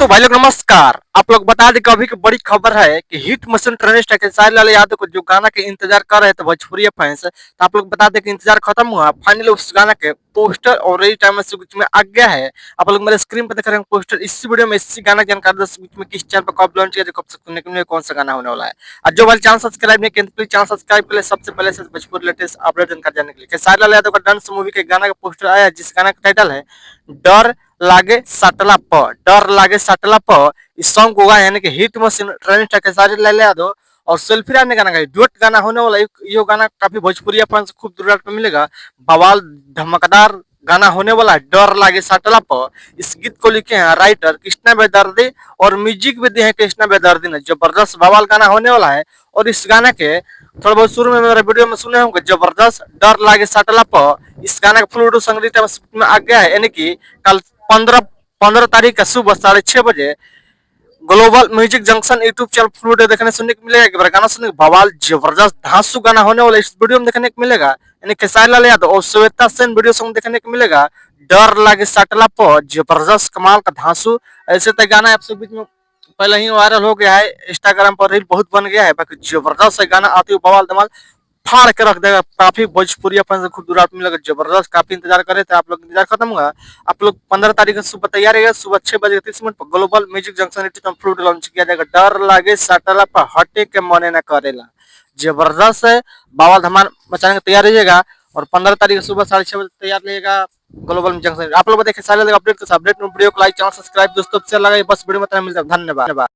भाई लोग नमस्कार। आप लोग बता दें कि अभी की बड़ी खबर है कि हिट मशीन ट्रेनिस्ट है खेसारी लाल यादव को जो गाना के इंतजार कर रहे थे भोजपुरी फैंस, तो आप लोग बता दें कि इंतजार खत्म हुआ। फाइनली उस गाना के पोस्टर और रेडी टाइम से बीच में आ गया है। आप लोग मेरे स्क्रीन पर देख रहे हैं पोस्टर। इसी वीडियो में इसी गाना की जानकारी बीच में किस चैनल पर कब लॉन्च किया, कब से सुनने के लिए कौन सा गाना होने वाला है। और जो भाई चैनल सब्सक्राइब नहीं किया प्लीज चैनल सब्सक्राइब कर ले सबसे पहले से भोजपुरी लेटेस्ट अपडेट जानकारी जानने के लिए। खेसारी लाल यादव का डांस मूवी के गाना का पोस्टर आया है, जिस गाना का टाइटल है डर लागे सटला प। डर लागे सटला प इस सॉन्ग को गाया यानी कि हिट मशीन ट्रेनिस्ट है खेसारी लाल यादव और सेल्फी रानी गाना का डुएट गाना होने वाला। ये गाना काफी भोजपुरी फैंस खूब दूर में मिलेगा। बवाल धमकदार गाना होने वाला है डर लागे सटला प। इस गीत को लिखे हैं राइटर कृष्णा बेदर्दी और म्यूजिक भी दिए हैं कृष्णा बेदर्दी ने। जबरदस्त बवाल गाना होने वाला है। और इस गाना के थोड़ा बहुत शुरू में मेरे वीडियो में सुने होंगे जबरदस्त डर लागे सटला प। इस गाना का फुल वीडियो संगीत में आ गया है, यानी कि कल 15 तारीख का सुबह 6:30 बजे global music junction YouTube channel full video देखने सुनने को मिलेगा। एक बार गाना सुनने बवाल जबरदस्त धांसू गाना होने वाला इस वीडियो में देखने को मिलेगा, यानी खेसारी लाल यादव और श्वेता सेन वीडियो सॉन्ग देखने को मिलेगा। डर लागे सटला प जबरदस्त कमाल का धांसू। ऐसे तो गाना आप सब बीच में पहले ही वायरल हो गया है, इंस्टाग्राम पर रील बहुत बन गया है। बाकी जबरदस्त गाना आती है बवाल धमाल फाड़ के रख देगा। काफी भोजपुरी अपन से खूब दूर में लगा जबरदस्त काफी इंतजार करे थे आप लोग। इंतजार खत्म हुआ। आप लोग 15 तारीख को सुबह तैयार है, सुबह 6:30 पर global music junction flute launch किया जाएगा। डर लागे सटला पर हटे के मने न करेला जबरदस्त है। बाबा धमाल मचाने के तैयार रहिएगा और 15 तारीख सुबह 6:30 बजे तैयार रहिएगा ग्लोबल जंक्शन। आप लोग देखिए सारे अपडेट वीडियो को लाइक चैनल सब्सक्राइब दोस्तों से लगा। बस वीडियो में मिलता है। धन्यवाद।